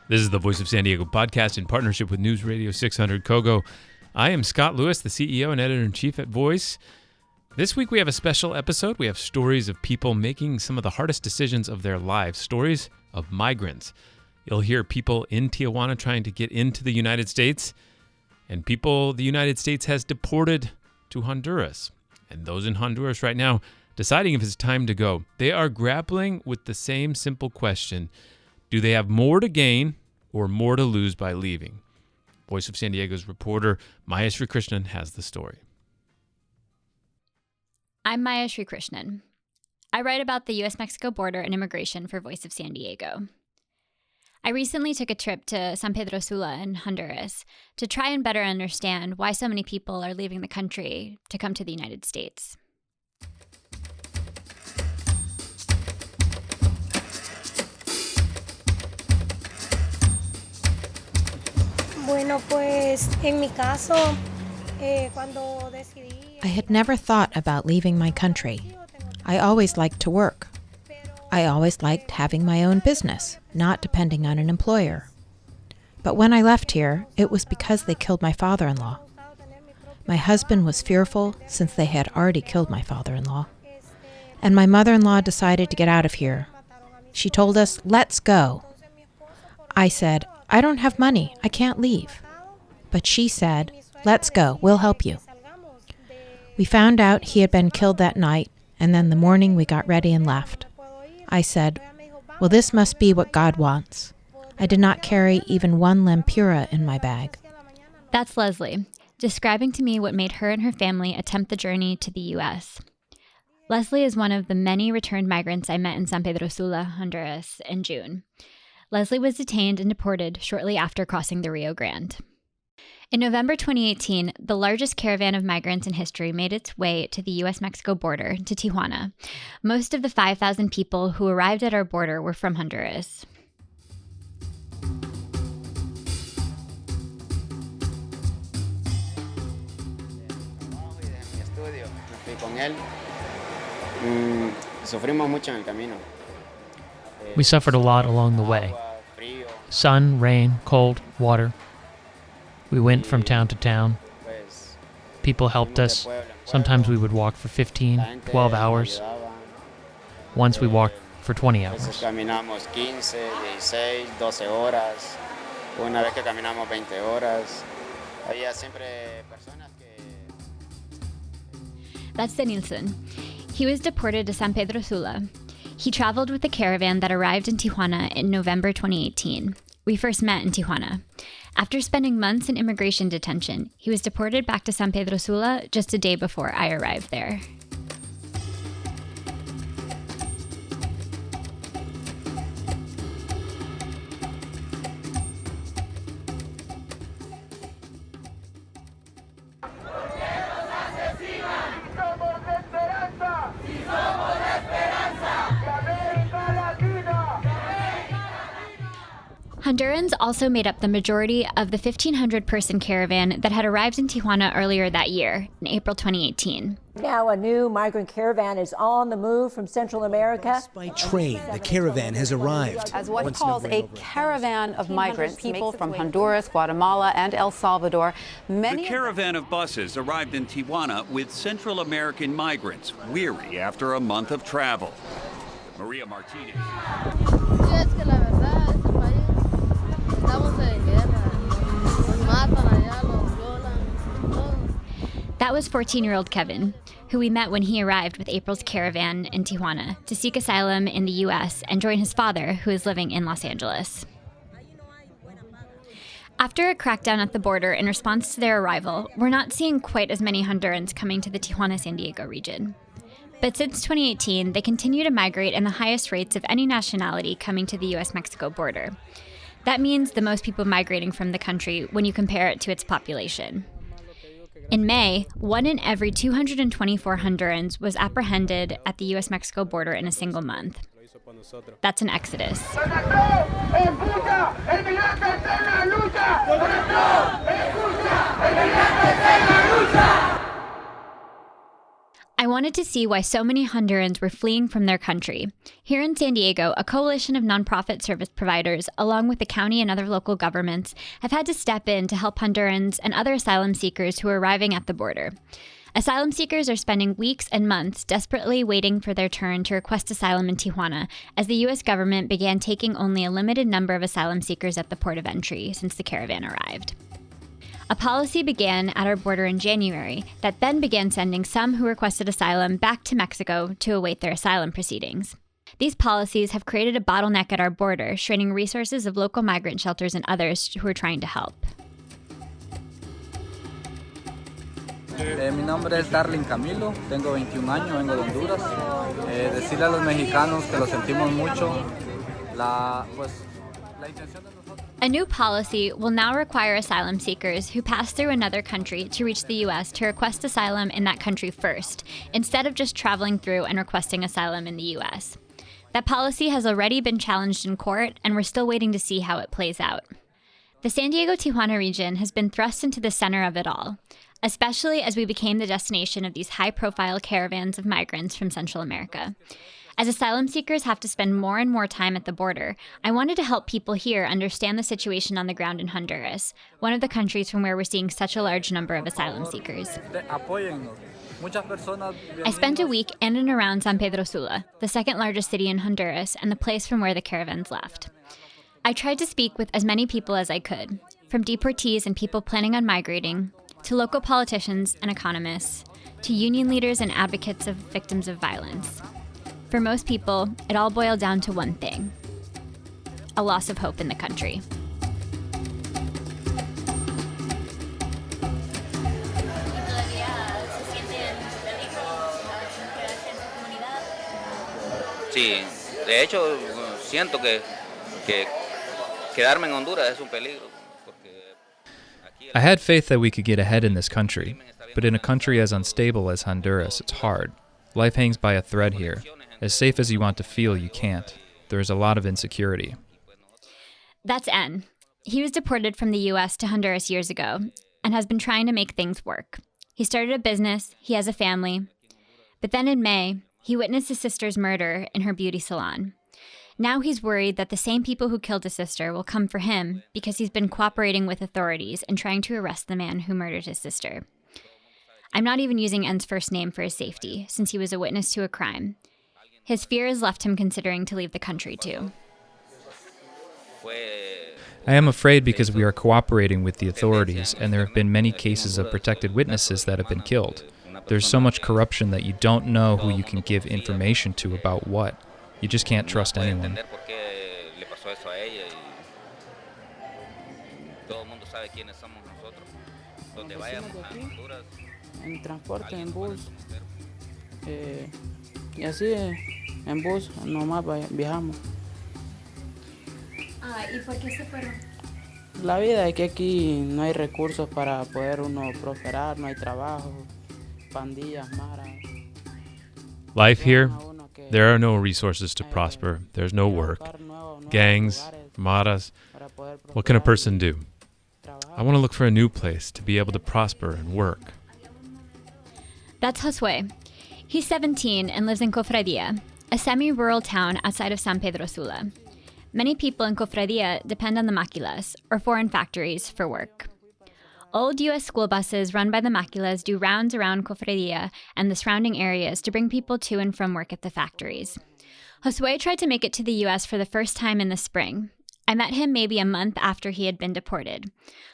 This is the Voice of San Diego podcast in partnership with News Radio 600 Kogo. I am Scott Lewis, the CEO and editor-in-chief at Voice. This week we have a special episode. We have stories of people making some of the hardest decisions of their lives, stories of migrants. You'll hear people in Tijuana trying to get into the United States, and people the United States has deported to Honduras. And those in Honduras right now deciding if it's time to go. They are grappling with the same simple question: do they have more to gain or more to lose by leaving? Voice of San Diego's reporter Maya Srikrishnan has the story. I'm Maya Srikrishnan. I write about the U.S.-Mexico border and immigration for Voice of San Diego. I recently took a trip to San Pedro Sula in Honduras to try and better understand why so many people are leaving the country to come to the United States. I had never thought about leaving my country. I always liked to work. I always liked having my own business, not depending on an employer. But when I left here, it was because they killed my father-in-law. My husband was fearful since they had already killed my father-in-law. And my mother-in-law decided to get out of here. She told us, "Let's go." I said, "I don't have money. I can't leave." But she said, "Let's go. We'll help you." We found out he had been killed that night, and then the morning we got ready and left. I said, "Well, this must be what God wants." I did not carry even one lempura in my bag. That's Leslie, describing to me what made her and her family attempt the journey to the U.S. Leslie is one of the many returned migrants I met in San Pedro Sula, Honduras, in June. Leslie was detained and deported shortly after crossing the Rio Grande. In November 2018, the largest caravan of migrants in history made its way to the U.S.-Mexico border to Tijuana. Most of the 5,000 people who arrived at our border were from Honduras. We suffered a lot along the way. Sun, rain, cold, water. We went from town to town. People helped us. Sometimes we would walk for 15, 12 hours. Once we walked for 20 hours. That's Denilson. He was deported to San Pedro Sula. He traveled with the caravan that arrived in Tijuana in November 2018. We first met in Tijuana. After spending months in immigration detention, he was deported back to San Pedro Sula just a day before I arrived there. Hondurans also made up the majority of the 1,500-person caravan that had arrived in Tijuana earlier that year, in April 2018. Now a new migrant caravan is on the move from Central America. By train, the caravan has arrived. As what he calls a caravan of migrants, people from Honduras, Guatemala, and El Salvador. The caravan of buses arrived in Tijuana with Central American migrants, weary after a month of travel. Maria Martinez. That was 14-year-old Kevin, who we met when he arrived with April's caravan in Tijuana to seek asylum in the U.S. and join his father, who is living in Los Angeles. After a crackdown at the border in response to their arrival, we're not seeing quite as many Hondurans coming to the Tijuana-San Diego region. But since 2018, they continue to migrate in the highest rates of any nationality coming to the U.S.-Mexico border. That means the most people migrating from the country when you compare it to its population. In May, 1 in every 224 Hondurans was apprehended at the U.S.-Mexico border in a single month. That's an exodus. I wanted to see why so many Hondurans were fleeing from their country. Here in San Diego, a coalition of nonprofit service providers, along with the county and other local governments, have had to step in to help Hondurans and other asylum seekers who are arriving at the border. Asylum seekers are spending weeks and months desperately waiting for their turn to request asylum in Tijuana, as the U.S. government began taking only a limited number of asylum seekers at the port of entry since the caravan arrived. A policy began at our border in January that then began sending some who requested asylum back to Mexico to await their asylum proceedings. These policies have created a bottleneck at our border, straining resources of local migrant shelters and others who are trying to help. Mi nombre es Darling Camilo, tengo 21 años, vengo de Honduras. Decirle a los mexicanos que lo sentimos mucho. La intención de nosotros. A new policy will now require asylum seekers who pass through another country to reach the U.S. to request asylum in that country first, instead of just traveling through and requesting asylum in the U.S. That policy has already been challenged in court, and we're still waiting to see how it plays out. The San Diego-Tijuana region has been thrust into the center of it all, especially as we became the destination of these high-profile caravans of migrants from Central America. As asylum seekers have to spend more and more time at the border, I wanted to help people here understand the situation on the ground in Honduras, one of the countries from where we're seeing such a large number of asylum seekers. I spent a week in and around San Pedro Sula, the second largest city in Honduras and the place from where the caravans left. I tried to speak with as many people as I could, from deportees and people planning on migrating, to local politicians and economists, to union leaders and advocates of victims of violence. For most people, it all boiled down to one thing: a loss of hope in the country. Sí, de hecho, siento que quedarme en Honduras es un peligro. I had faith that we could get ahead in this country, but in a country as unstable as Honduras, it's hard. Life hangs by a thread here. As safe as you want to feel, you can't. There is a lot of insecurity. That's N. He was deported from the U.S. to Honduras years ago and has been trying to make things work. He started a business, he has a family. But then in May, he witnessed his sister's murder in her beauty salon. Now he's worried that the same people who killed his sister will come for him because he's been cooperating with authorities and trying to arrest the man who murdered his sister. I'm not even using N's first name for his safety, since he was a witness to a crime. His fear has left him considering to leave the country too. I am afraid because we are cooperating with the authorities, and there have been many cases of protected witnesses that have been killed. There's so much corruption that you don't know who you can give information to about what. You just can't trust anyone. En transporte, en bus, y así en bus nomás viajamos. ¿Y por qué se fueron? La vida es que aquí no hay recursos para poder uno prosperar, no hay trabajo, pandillas, maras. Life here, there are no resources to prosper. There's no work. Gangs, maras. What can a person do? I want to look for a new place to be able to prosper and work. That's Josue. He's 17 and lives in Cofradia, a semi-rural town outside of San Pedro Sula. Many people in Cofradia depend on the maquilas, or foreign factories, for work. Old U.S. school buses run by the maquilas do rounds around Cofradia and the surrounding areas to bring people to and from work at the factories. Josue tried to make it to the U.S. for the first time in the spring. I met him maybe a month after he had been deported.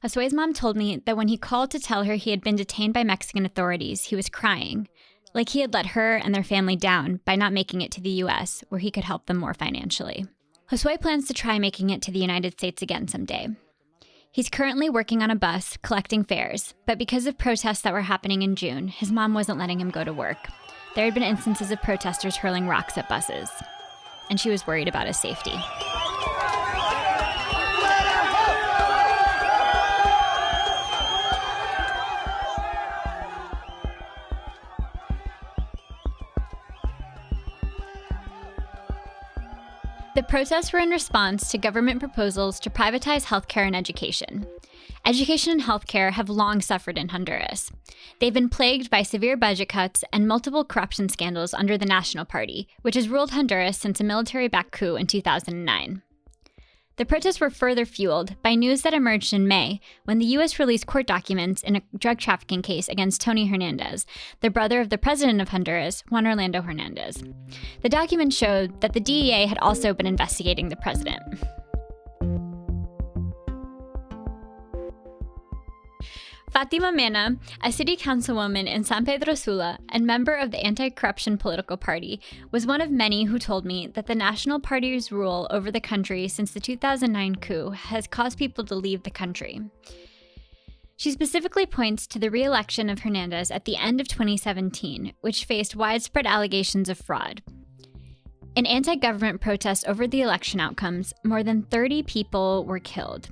Josue's mom told me that when he called to tell her he had been detained by Mexican authorities, he was crying, like he had let her and their family down by not making it to the U.S., where he could help them more financially. Josue plans to try making it to the United States again someday. He's currently working on a bus, collecting fares, but because of protests that were happening in June, his mom wasn't letting him go to work. There had been instances of protesters hurling rocks at buses, and she was worried about his safety. The protests were in response to government proposals to privatize healthcare and education. Education and healthcare have long suffered in Honduras. They've been plagued by severe budget cuts and multiple corruption scandals under the National Party, which has ruled Honduras since a military-backed coup in 2009. The protests were further fueled by news that emerged in May when the U.S. released court documents in a drug trafficking case against Tony Hernandez, the brother of the president of Honduras, Juan Orlando Hernandez. The documents showed that the DEA had also been investigating the president. Fatima Mena, a city councilwoman in San Pedro Sula and member of the anti-corruption political party, was one of many who told me that the National Party's rule over the country since the 2009 coup has caused people to leave the country. She specifically points to the re-election of Hernandez at the end of 2017, which faced widespread allegations of fraud. In anti-government protests over the election outcomes, more than 30 people were killed.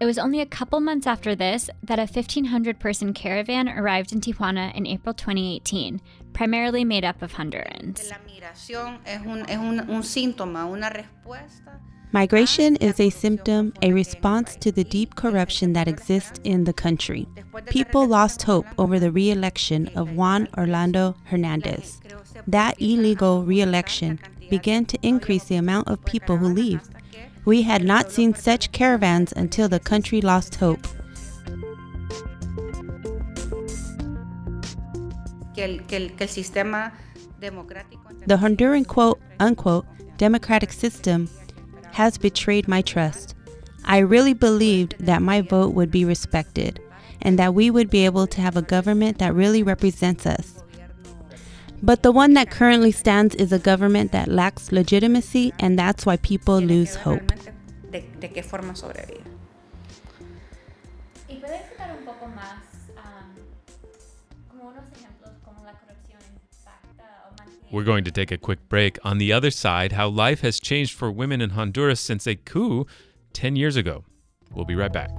It was only a couple months after this that a 1,500-person caravan arrived in Tijuana in April 2018, primarily made up of Hondurans. Migration is a symptom, a response to the deep corruption that exists in the country. People lost hope over the re-election of Juan Orlando Hernandez. That illegal re-election began to increase the amount of people who leave. We had not seen such caravans until the country lost hope. The Honduran quote-unquote democratic system has betrayed my trust. I really believed that my vote would be respected and that we would be able to have a government that really represents us. But the one that currently stands is a government that lacks legitimacy, and that's why people lose hope. We're going to take a quick break. On the other side, how life has changed for women in Honduras since a coup 10 years ago. We'll be right back.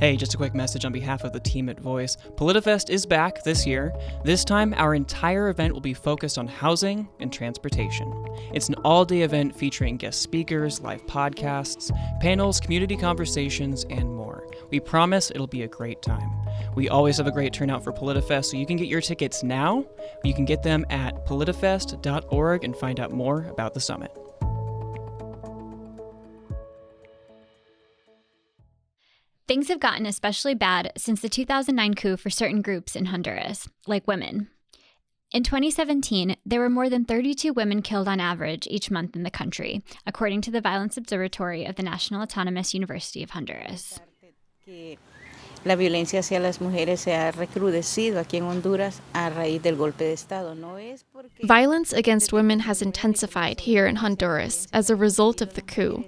Hey, just a quick message on behalf of the team at Voice. PolitiFest is back this year. This time, our entire event will be focused on housing and transportation. It's an all-day event featuring guest speakers, live podcasts, panels, community conversations, and more. We promise it'll be a great time. We always have a great turnout for PolitiFest, so you can get your tickets now. You can get them at politifest.org and find out more about the summit. Things have gotten especially bad since the 2009 coup for certain groups in Honduras, like women. In 2017, there were more than 32 women killed on average each month in the country, according to the Violence Observatory of the National Autonomous University of Honduras. La violencia hacia las mujeres se ha recrudecido aquí en Honduras a raíz del golpe de Estado. Violence against women has intensified here in Honduras as a result of the coup.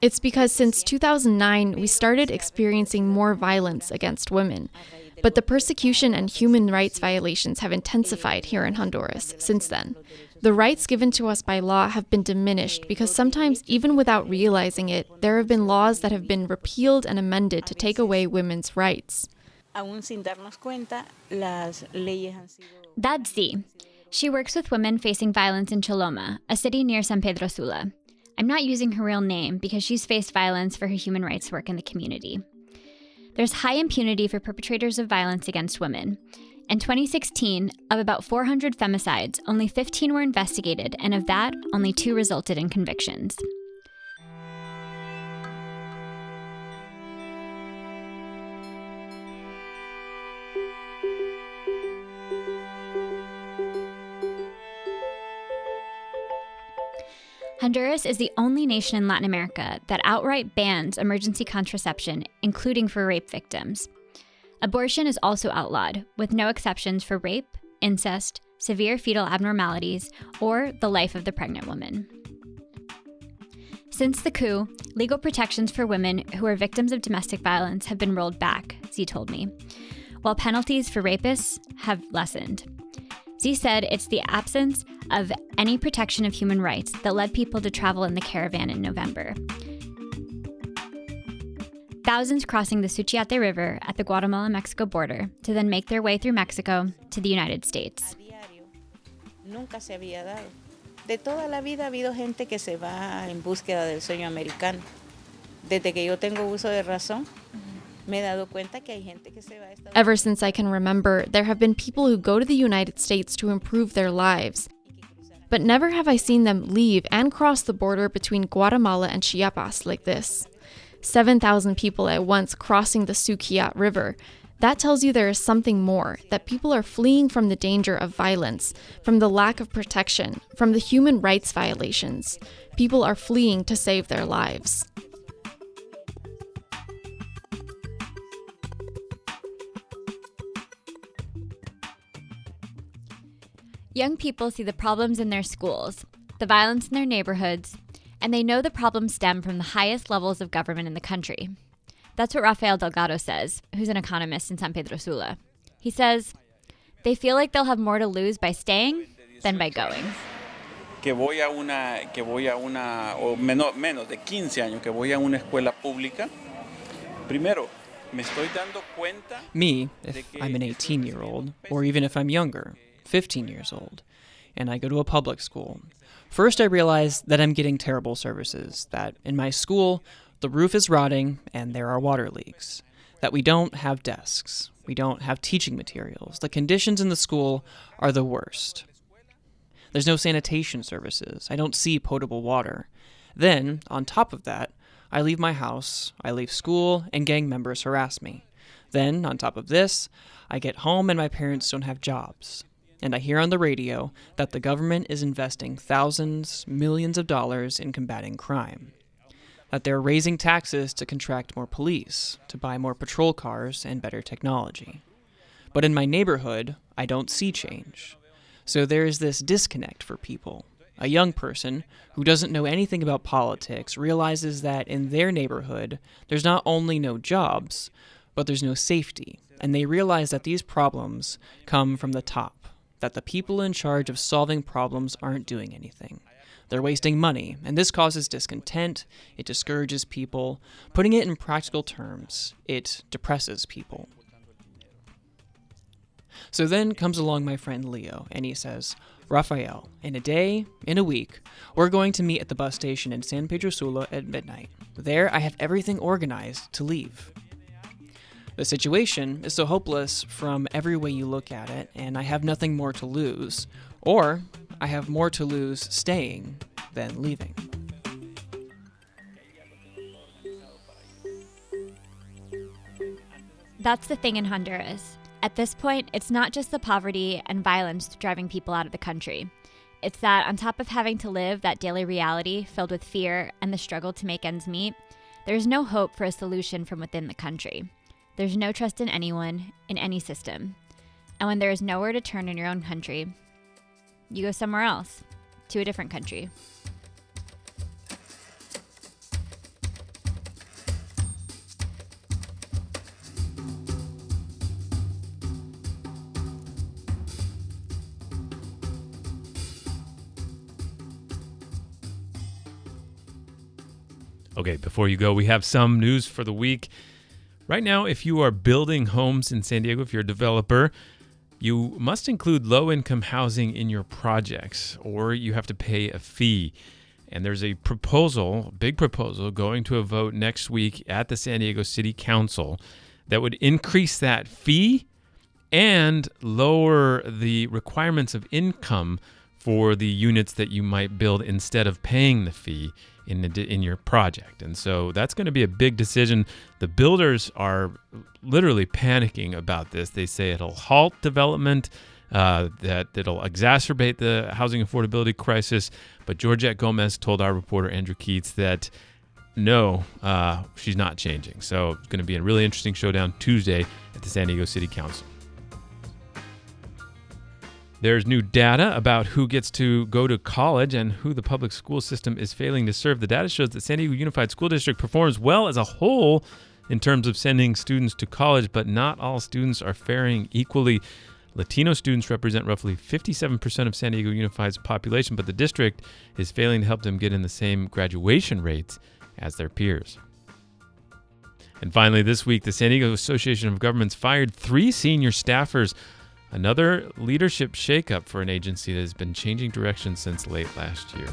It's because since 2009, we started experiencing more violence against women. But the persecution and human rights violations have intensified here in Honduras since then. The rights given to us by law have been diminished because sometimes, even without realizing it, there have been laws that have been repealed and amended to take away women's rights. That's Z. She works with women facing violence in Choloma, a city near San Pedro Sula. I'm not using her real name because she's faced violence for her human rights work in the community. There's high impunity for perpetrators of violence against women. In 2016, of about 400 femicides, only 15 were investigated, and of that, only 2 resulted in convictions. Honduras is the only nation in Latin America that outright bans emergency contraception, including for rape victims. Abortion is also outlawed, with no exceptions for rape, incest, severe fetal abnormalities, or the life of the pregnant woman. Since the coup, legal protections for women who are victims of domestic violence have been rolled back, Z told me, while penalties for rapists have lessened. Z said it's the absence of any protection of human rights that led people to travel in the caravan in November. Thousands crossing the Suchiate River at the Guatemala-Mexico border to then make their way through Mexico to the United States. Nunca se había dado. De toda la vida ha habido gente que se va en búsqueda del sueño americano. Desde que yo tengo uso de razón, me he dado cuenta que hay gente que se va a Estados Ever since I can remember, there have been people who go to the United States to improve their lives. But never have I seen them leave and cross the border between Guatemala and Chiapas like this. 7,000 people at once crossing the Suquiat River. That tells you there is something more, that people are fleeing from the danger of violence, from the lack of protection, from the human rights violations. People are fleeing to save their lives. Young people see the problems in their schools, the violence in their neighborhoods, and they know the problems stem from the highest levels of government in the country. That's what Rafael Delgado says, who's an economist in San Pedro Sula. He says, they feel like they'll have more to lose by staying than by going. Que voy a una, o menos de 15 años, que voy a una escuela pública. Primero, me estoy dando cuenta. Me, if I'm an 18-year-old, or even if I'm younger, 15 years old, and I go to a public school. First, I realize that I'm getting terrible services, that in my school, the roof is rotting and there are water leaks, that we don't have desks, we don't have teaching materials. The conditions in the school are the worst. There's no sanitation services. I don't see potable water. Then, on top of that, I leave my house, I leave school, and gang members harass me. Then, on top of this, I get home and my parents don't have jobs. And I hear on the radio that the government is investing thousands, millions of dollars in combating crime. That they're raising taxes to contract more police, to buy more patrol cars and better technology. But in my neighborhood, I don't see change. So there is this disconnect for people. A young person who doesn't know anything about politics realizes that in their neighborhood, there's not only no jobs, but there's no safety. And they realize that these problems come from the top. That the people in charge of solving problems aren't doing anything. They're wasting money, and this causes discontent, it discourages people. Putting it in practical terms, it depresses people. So then comes along my friend Leo, and he says, Rafael, in a day, in a week, we're going to meet at the bus station in San Pedro Sula at midnight. There, I have everything organized to leave. The situation is so hopeless from every way you look at it, and I have nothing more to lose. Or, I have more to lose staying than leaving. That's the thing in Honduras. At this point, it's not just the poverty and violence driving people out of the country. It's that on top of having to live that daily reality filled with fear and the struggle to make ends meet, there's no hope for a solution from within the country. There's no trust in anyone, in any system. And when there is nowhere to turn in your own country, you go somewhere else, to a different country. Okay, before you go, we have some news for the week. Right now, if you are building homes in San Diego, if you're a developer, you must include low-income housing in your projects, or you have to pay a fee. And there's a proposal, a big proposal, going to a vote next week at the San Diego City Council that would increase that fee and lower the requirements of income for the units that you might build instead of paying the fee in your project. And so that's going to be a big decision. The builders are literally panicking about this. They say it'll halt development, that it'll exacerbate the housing affordability crisis. But Georgette Gomez told our reporter Andrew Keats that no, she's not changing. So it's going to be a really interesting showdown Tuesday at the San Diego City Council. There's new data about who gets to go to college and who the public school system is failing to serve. The data shows that San Diego Unified School District performs well as a whole in terms of sending students to college, but not all students are faring equally. Latino students represent roughly 57% of San Diego Unified's population, but the district is failing to help them get in the same graduation rates as their peers. And finally, this week, the San Diego Association of Governments fired 3 senior staffers. Another leadership shakeup for an agency that has been changing direction since late last year.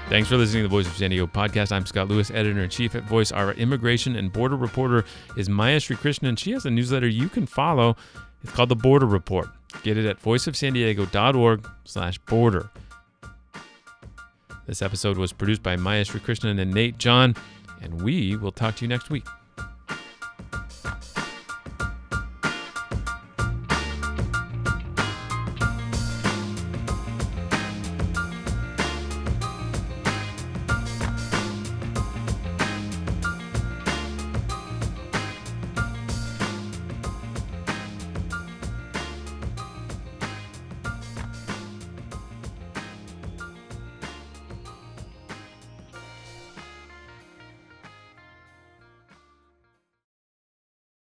Thanks for listening to the Voice of San Diego podcast. I'm Scott Lewis, editor-in-chief at Voice. Our immigration and border reporter is Maya Srikrishnan. She has a newsletter you can follow. It's called The Border Report. Get it at voiceofsandiego.org/border. This episode was produced by Maya Srikrishnan and Nate John, and we will talk to you next week.